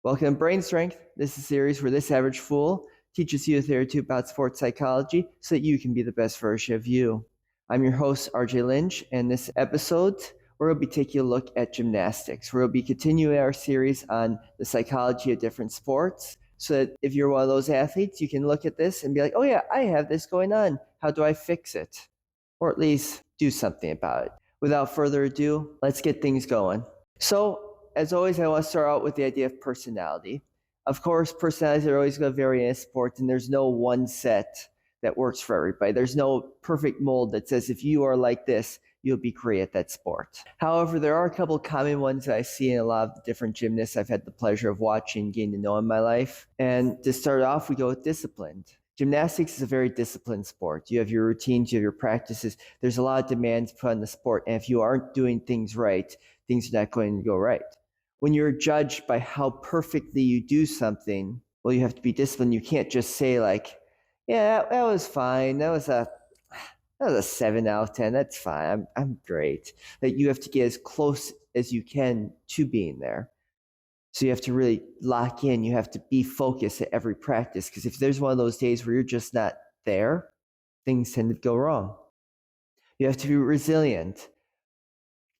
Welcome to Brain Strength. This is a series where this average fool teaches you a thing or two about sports psychology so that you can be the best version of you. I'm your host, RJ Lynch, and this episode, we'll be taking a look at gymnastics. We'll be continuing our series on the psychology of different sports so that if you're one of those athletes, you can look at this and be like, oh yeah, I have this going on. How do I fix it? Or at least do something about it. Without further ado, let's get things going. So, as always, I want to start out with the idea of personality. Of course, personalities are always going to vary in a sport, and there's no one set that works for everybody. There's no perfect mold that says if you are like this, you'll be great at that sport. However, there are a couple common ones that I see in a lot of the different gymnasts I've had the pleasure of watching, getting to know in my life. And to start off, we go with disciplined. Gymnastics is a very disciplined sport. You have your routines, you have your practices. There's a lot of demands put on the sport, and if you aren't doing things right, things are not going to go right. When you're judged by how perfectly you do something, well, you have to be disciplined. You can't just say like, yeah, that was fine. That was a 7 out of 10. That's fine. I'm great. Like, you have to get as close as you can to being there. So you have to really lock in. You have to be focused at every practice, because if there's one of those days where you're just not there, things tend to go wrong. You have to be resilient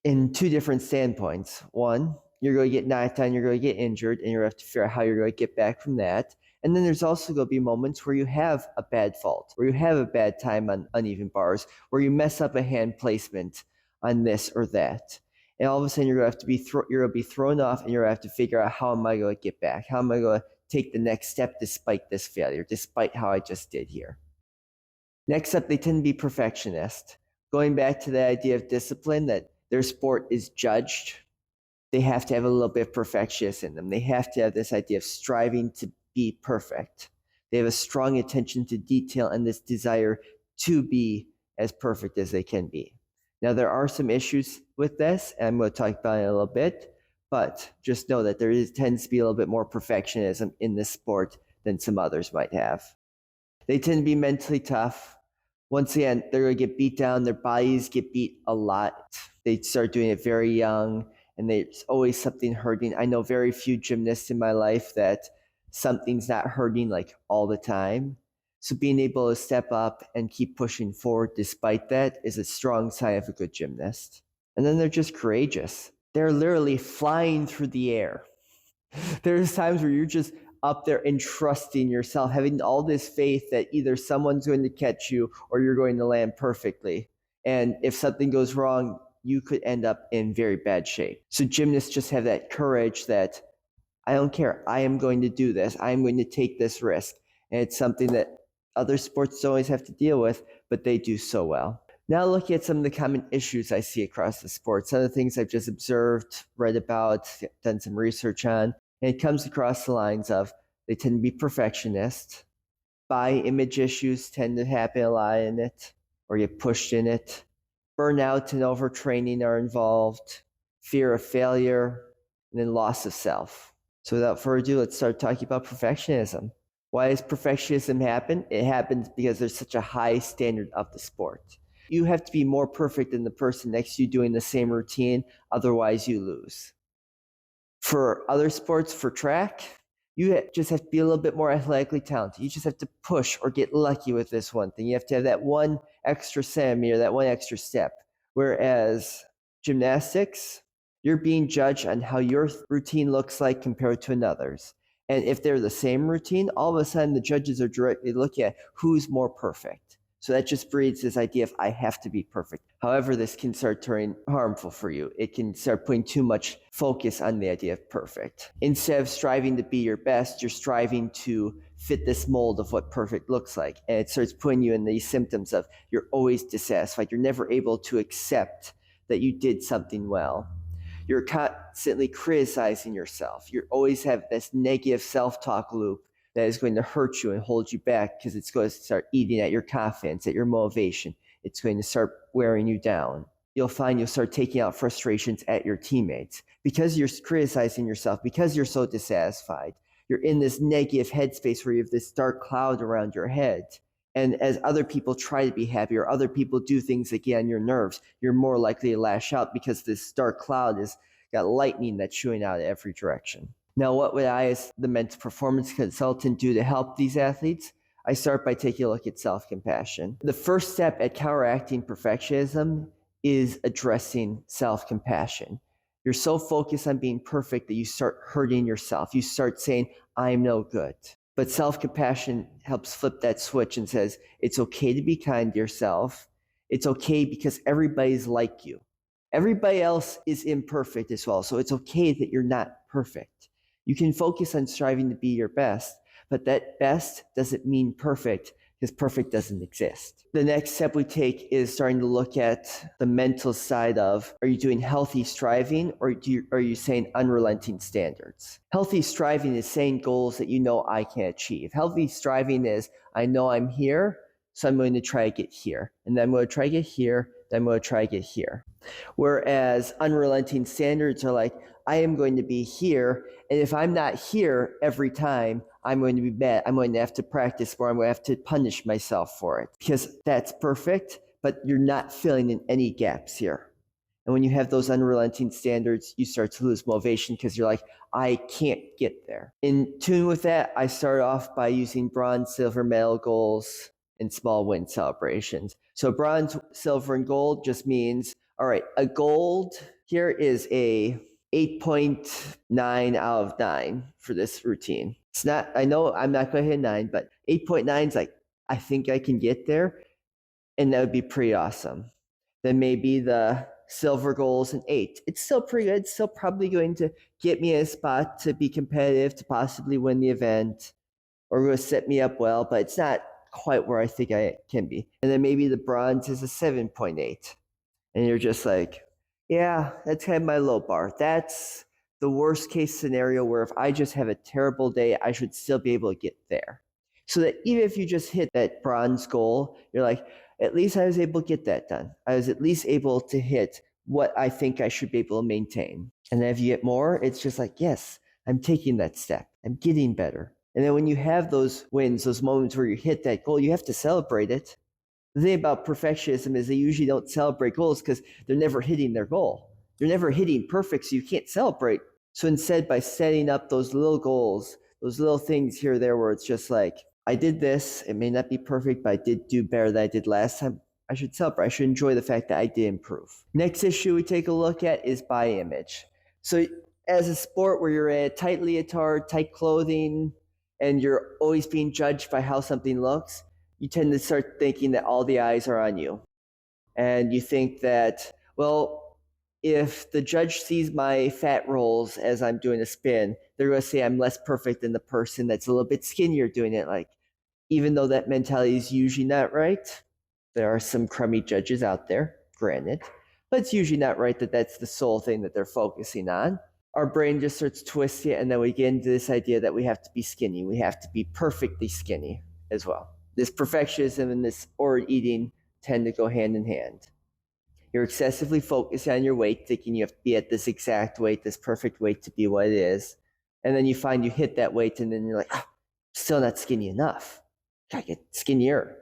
in two different standpoints. One, you're going to get knocked down, you're going to get injured, and you have to figure out how you're going to get back from that. And then there's also going to be moments where you have a bad fault, where you have a bad time on uneven bars, where you mess up a hand placement on this or that. And all of a sudden, you're going to have to be thrown off, and you're going to have to figure out, how am I going to get back? How am I going to take the next step despite this failure, despite how I just did here? Next up, they tend to be perfectionist. Going back to the idea of discipline, that their sport is judged, they have to have a little bit of perfectionist in them. They have to have this idea of striving to be perfect. They have a strong attention to detail and this desire to be as perfect as they can be. Now, there are some issues with this, and I'm going to talk about it in a little bit, but just know that tends to be a little bit more perfectionism in this sport than some others might have. They tend to be mentally tough. Once again, they're going to get beat down. Their bodies get beat a lot. They start doing it very young, and there's always something hurting. I know very few gymnasts in my life that something's not hurting like all the time. So being able to step up and keep pushing forward despite that is a strong sign of a good gymnast. And then they're just courageous. They're literally flying through the air. There's times where you're just up there and trusting yourself, having all this faith that either someone's going to catch you or you're going to land perfectly. And if something goes wrong, you could end up in very bad shape. So gymnasts just have that courage that, I don't care, I am going to do this. I'm going to take this risk. And it's something that other sports don't always have to deal with, but they do so well. Now looking at some of the common issues I see across the sport, some of the things I've just observed, read about, done some research on, and it comes across the lines of they tend to be perfectionists. Body image issues tend to happen a lot in it, or get pushed in it. Burnout and overtraining are involved. Fear of failure, and then loss of self. So without further ado, let's start talking about perfectionism. Why does perfectionism happen? It happens because there's such a high standard of the sport. You have to be more perfect than the person next to you doing the same routine, otherwise you lose. For other sports, for track, you just have to be a little bit more athletically talented. You just have to push or get lucky with this one thing. You have to have that one extra centimeter, that one extra step. Whereas gymnastics, you're being judged on how your routine looks like compared to another's. And if they're the same routine, all of a sudden the judges are directly looking at who's more perfect. So that just breeds this idea of I have to be perfect. However, this can start turning harmful for you. It can start putting too much focus on the idea of perfect. Instead of striving to be your best, you're striving to fit this mold of what perfect looks like. And it starts putting you in these symptoms of you're always dissatisfied. You're never able to accept that you did something well. You're constantly criticizing yourself. You always have this negative self-talk loop that is going to hurt you and hold you back, because it's going to start eating at your confidence, at your motivation. It's going to start wearing you down. You'll find you'll start taking out frustrations at your teammates. Because you're criticizing yourself, because you're so dissatisfied, you're in this negative headspace where you have this dark cloud around your head. And as other people try to be happy or other people do things that get on your nerves, you're more likely to lash out because this dark cloud has got lightning that's shooting out in every direction. Now, what would I, as the mental performance consultant, do to help these athletes? I start by taking a look at self-compassion. The first step at counteracting perfectionism is addressing self-compassion. You're so focused on being perfect that you start hurting yourself. You start saying, I'm no good. But self-compassion helps flip that switch and says, it's okay to be kind to yourself. It's okay because everybody's like you. Everybody else is imperfect as well, so it's okay that you're not perfect. You can focus on striving to be your best, but that best doesn't mean perfect, because perfect doesn't exist. The next step we take is starting to look at the mental side of, are you doing healthy striving, or are you saying unrelenting standards? Healthy striving is saying goals that you know I can achieve. Healthy striving is, I know I'm here, so I'm going to try to get here. And then I'm going to try to get here, then I'm going to try to get here. Whereas unrelenting standards are like, I am going to be here, and if I'm not here every time, I'm going to be bad. I'm going to have to practice more. I'm going to have to punish myself for it, because that's perfect, but you're not filling in any gaps here. And when you have those unrelenting standards, you start to lose motivation because you're like, I can't get there. In tune with that, I start off by using bronze, silver medal goals and small win celebrations. So bronze, silver, and gold just means, all right, a gold here is a 8.9 out of 9 for this routine. It's not, I know I'm not going to hit 9, but 8.9 is like, I think I can get there, and that would be pretty awesome. Then maybe the silver goal is an 8. It's still pretty good. It's still probably going to get me in a spot to be competitive, to possibly win the event, or going to set me up well, but it's not quite where I think I can be. And then maybe the bronze is a 7.8. And you're just like, yeah, that's kind of my low bar. That's the worst case scenario where if I just have a terrible day, I should still be able to get there. So that even if you just hit that bronze goal, you're like, at least I was able to get that done. I was at least able to hit what I think I should be able to maintain. And then if you get more, it's just like, yes, I'm taking that step. I'm getting better. And then when you have those wins, those moments where you hit that goal, you have to celebrate it. The thing about perfectionism is they usually don't celebrate goals because they're never hitting their goal. They're never hitting perfect, so you can't celebrate. So instead, by setting up those little goals, those little things here or there where it's just like, I did this, it may not be perfect, but I did do better than I did last time, I should celebrate. I should enjoy the fact that I did improve. Next issue we take a look at is body image. So as a sport where you're in a tight leotard, tight clothing, and you're always being judged by how something looks, you tend to start thinking that all the eyes are on you. And you think that, well, if the judge sees my fat rolls as I'm doing a spin, they're going to say I'm less perfect than the person that's a little bit skinnier doing it. Like, even though that mentality is usually not right, there are some crummy judges out there, granted, but it's usually not right that that's the sole thing that they're focusing on. Our brain just starts twisting, and then we get into this idea that we have to be skinny. We have to be perfectly skinny as well. This perfectionism and this ordered eating tend to go hand in hand. You're excessively focused on your weight, thinking you have to be at this exact weight, this perfect weight to be what it is. And then you find you hit that weight, and then you're like, still not skinny enough. Gotta get skinnier.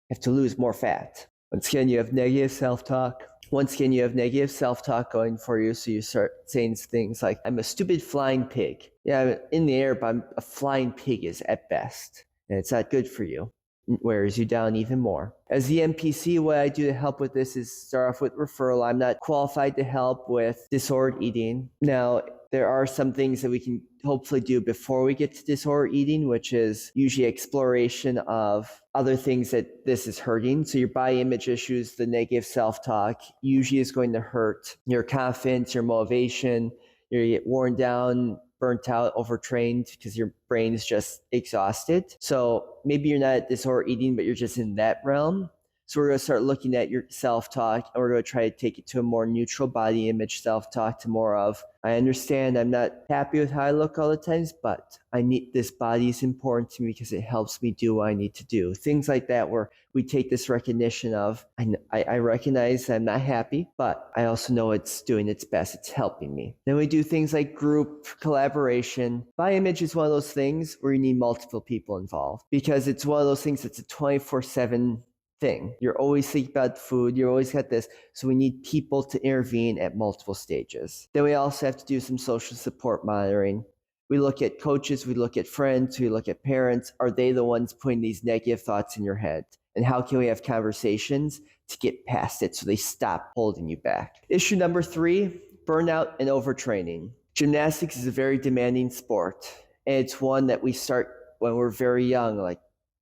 You have to lose more fat. Once again, you have negative self-talk. Once again, you have negative self-talk going for you, so you start saying things like, I'm a stupid flying pig. Yeah, I'm in the air, but a flying pig is at best, and it's not good for you. It wears you down even more. As the NPC, what I do to help with this is start off with referral. I'm not qualified to help with disordered eating. Now, there are some things that we can hopefully do before we get to disordered eating, which is usually exploration of other things that this is hurting. So your body image issues, the negative self-talk, usually is going to hurt your confidence, your motivation. You get worn down, burnt out, overtrained because your brain is just exhausted. So maybe you're not at disordered eating, but you're just in that realm. So we're going to start looking at your self-talk, and we're going to try to take it to a more neutral body image self-talk, to more of, I understand I'm not happy with how I look all the times, but I need, this body is important to me because it helps me do what I need to do. Things like that, where we take this recognition of, I recognize I'm not happy, but I also know it's doing its best. It's helping me. Then we do things like group collaboration. Body image is one of those things where you need multiple people involved, because it's one of those things that's a 24/7 thing. You're always thinking about food, you're always got this, so we need people to intervene at multiple stages. Then we also have to do some social support monitoring. We look at coaches, we look at friends, we look at parents. Are they the ones putting these negative thoughts in your head? And how can we have conversations to get past it so they stop holding you back? Issue number 3, burnout and overtraining. Gymnastics is a very demanding sport, and it's one that we start when we're very young, like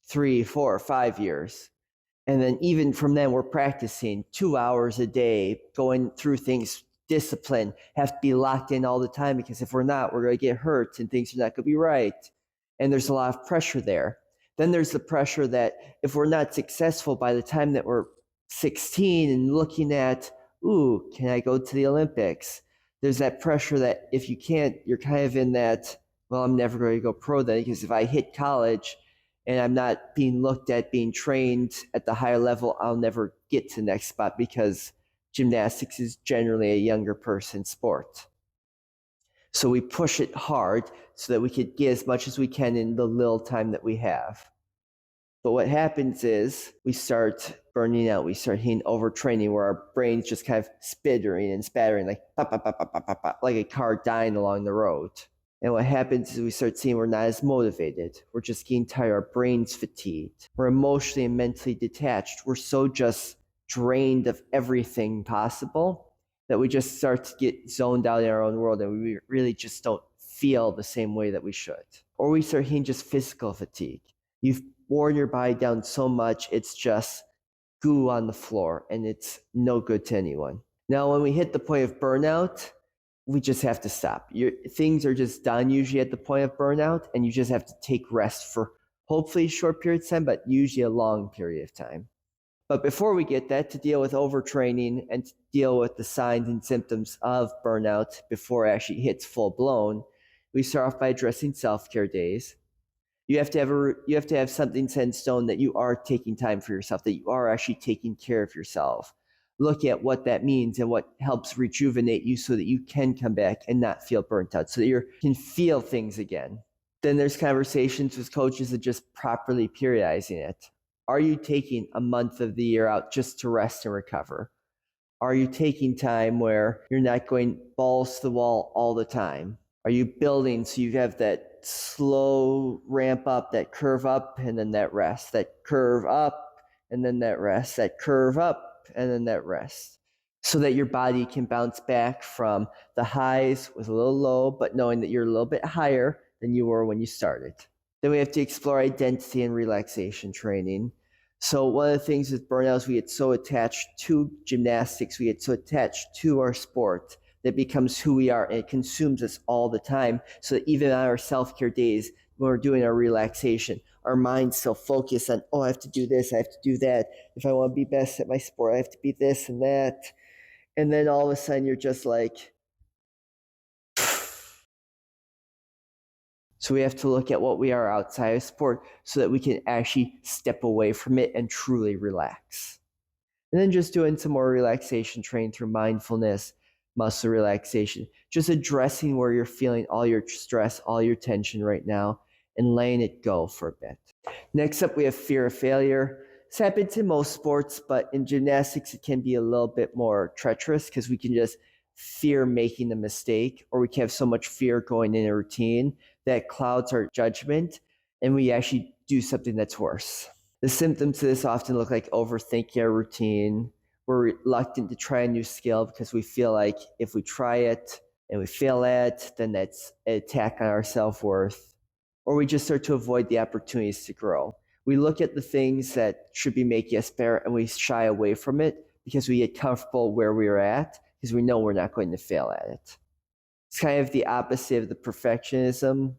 3, 4, 5 years. And then even from then, we're practicing 2 hours a day, going through things, discipline, have to be locked in all the time, because if we're not, we're going to get hurt and things are not going to be right. And there's a lot of pressure there. Then there's the pressure that if we're not successful by the time that we're 16 and looking at, ooh, can I go to the Olympics? There's that pressure that if you can't, you're kind of in that, well, I'm never going to go pro then, because if I hit college and I'm not being looked at, being trained at the higher level, I'll never get to the next spot, because gymnastics is generally a younger person sport. So we push it hard so that we could get as much as we can in the little time that we have. But what happens is we start burning out. We start hitting overtraining, where our brain's just kind of spittering and spattering, like pop, pop, pop, pop, pop, pop, pop, like a car dying along the road. And what happens is we start seeing we're not as motivated. We're just getting tired. Our brain's fatigued. We're emotionally and mentally detached. We're so just drained of everything possible that we just start to get zoned out in our own world, and we really just don't feel the same way that we should. Or we start hitting just physical fatigue. You've worn your body down so much, it's just goo on the floor, and it's no good to anyone. Now, when we hit the point of burnout, we just have to stop. Things are just done usually at the point of burnout, and you just have to take rest for hopefully a short period of time, but usually a long period of time. But before we get that, to deal with overtraining and to deal with the signs and symptoms of burnout before it actually hits full blown, we start off by addressing self-care days. You have to have something set in stone that you are taking time for yourself, that you are actually taking care of yourself. Look at what that means and what helps rejuvenate you so that you can come back and not feel burnt out, so that you can feel things again. Then there's conversations with coaches of just properly periodizing it. Are you taking a month of the year out just to rest and recover? Are you taking time where you're not going balls to the wall all the time? Are you building so you have that slow ramp up, that curve up, and then that rest, that curve up, and then that rest, that curve up, and then that rest, so that your body can bounce back from the highs with a little low, but knowing that you're a little bit higher than you were when you started. Then we have to explore identity and relaxation training. So one of the things with burnout is we get so attached to gymnastics, we get so attached to our sport, that becomes who we are, and it consumes us all the time. So that even on our self-care days, when we're doing our relaxation, our mind's still focused on, oh, I have to do this, I have to do that. If I want to be best at my sport, I have to be this and that. And then all of a sudden you're just like, so we have to look at what we are outside of sport so that we can actually step away from it and truly relax. And then just doing some more relaxation training through mindfulness, muscle relaxation, just addressing where you're feeling all your stress, all your tension right now, and letting it go for a bit. Next up, we have fear of failure. This happens in most sports, but in gymnastics, it can be a little bit more treacherous, because we can just fear making a mistake, or we can have so much fear going in a routine that clouds our judgment, and we actually do something that's worse. The symptoms of this often look like overthinking our routine. We're reluctant to try a new skill because we feel like if we try it and we fail at it, then that's an attack on our self-worth. Or we just start to avoid the opportunities to grow. We look at the things that should be making us better, and we shy away from it because we get comfortable where we're at, because we know we're not going to fail at it. It's kind of the opposite of the perfectionism,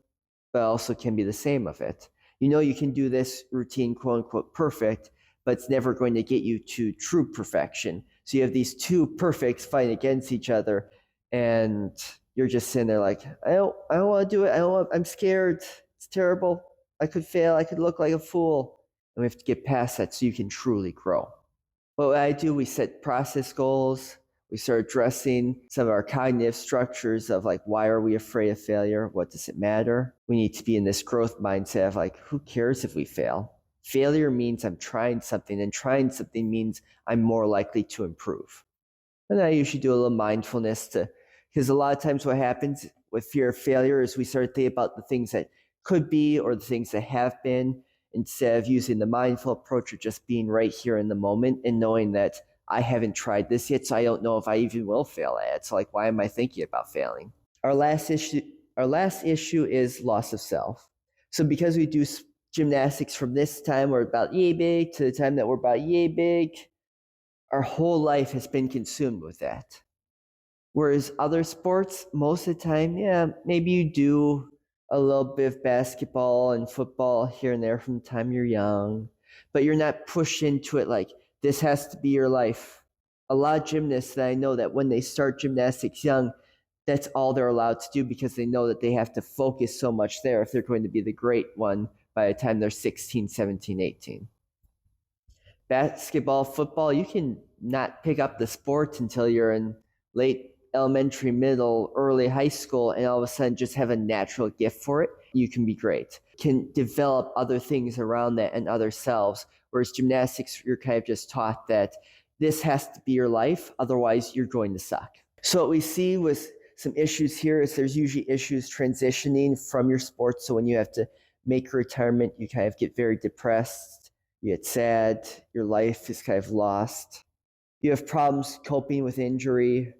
but also can be the same of it. You know you can do this routine, quote unquote, perfect, but it's never going to get you to true perfection. So you have these two perfects fighting against each other, and you're just sitting there like, I don't want to do it. I'm scared. It's terrible. I could fail. I could look like a fool. And we have to get past that so you can truly grow. What I do, we set process goals. We start addressing some of our cognitive structures of like, why are we afraid of failure? What does it matter? We need to be in this growth mindset of like, who cares if we fail? Failure means I'm trying something, and trying something means I'm more likely to improve. And I usually do a little mindfulness because a lot of times what happens, with fear of failure is we start thinking about the things that could be or the things that have been, instead of using the mindful approach of just being right here in the moment and knowing that I haven't tried this yet, so I don't know if I even will fail at it. So like, why am I thinking about failing? Our last issue is loss of self. So because we do gymnastics from this time we're about yay big to the time that we're about yay big, our whole life has been consumed with that. Whereas other sports, most of the time, yeah, maybe you do a little bit of basketball and football here and there from the time you're young, but you're not pushed into it like this has to be your life. A lot of gymnasts that I know that when they start gymnastics young, that's all they're allowed to do because they know that they have to focus so much there if they're going to be the great one by the time they're 16, 17, 18. Basketball, football, you can not pick up the sport until you're in late elementary, middle, early high school, and all of a sudden just have a natural gift for it. You can be great. Can develop other things around that and other selves. Whereas gymnastics, you're kind of just taught that this has to be your life, otherwise you're going to suck. So what we see with some issues here is there's usually issues transitioning from your sport. So when you have to make a retirement, you kind of get very depressed, you get sad, your life is kind of lost. You have problems coping with injury,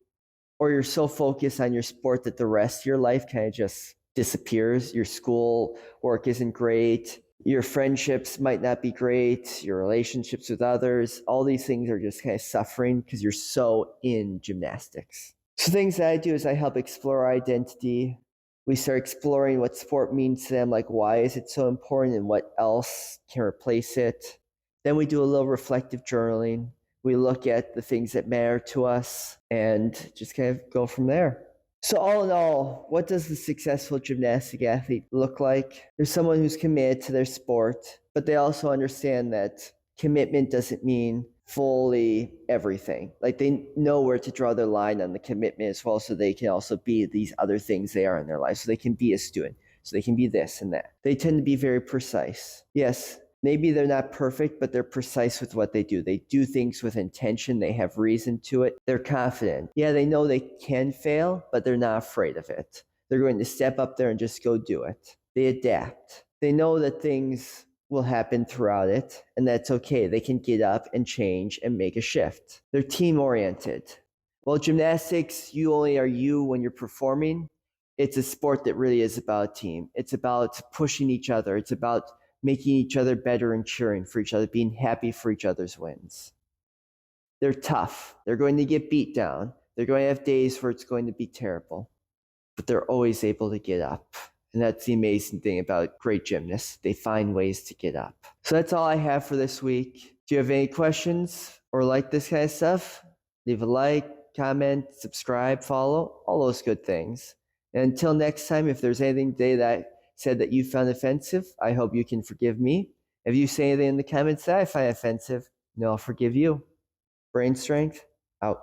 or you're so focused on your sport that the rest of your life kind of just disappears. Your school work isn't great. Your friendships might not be great. Your relationships with others, all these things are just kind of suffering because you're so in gymnastics. So things that I do is I help explore identity. We start exploring what sport means to them, like why is it so important and what else can replace it. Then we do a little reflective journaling. We look at the things that matter to us and just kind of go from there. So all in all, what does the successful gymnastic athlete look like? There's someone who's committed to their sport, but they also understand that commitment doesn't mean fully everything. Like they know where to draw their line on the commitment as well, so they can also be these other things they are in their life. So they can be a student, so they can be this and that. They tend to be very precise. Yes, maybe they're not perfect, but they're precise with what they do. They do things with intention. They have reason to it. They're confident. Yeah, they know they can fail, but they're not afraid of it. They're going to step up there and just go do it. They adapt. They know that things will happen throughout it, and that's okay. They can get up and change and make a shift. They're team-oriented. Well, gymnastics, you only are you when you're performing. It's a sport that really is about team. It's about pushing each other. It's about making each other better and cheering for each other, being happy for each other's wins. They're tough. They're going to get beat down. They're going to have days where it's going to be terrible, but they're always able to get up. And that's the amazing thing about great gymnasts. They find ways to get up. So that's all I have for this week. Do you have any questions or like this kind of stuff? Leave a like, comment, subscribe, follow, all those good things. And until next time, if there's anything today that I said that you found offensive, I hope you can forgive me. If you say anything in the comments that I find offensive, I'll forgive you. Brain strength, out.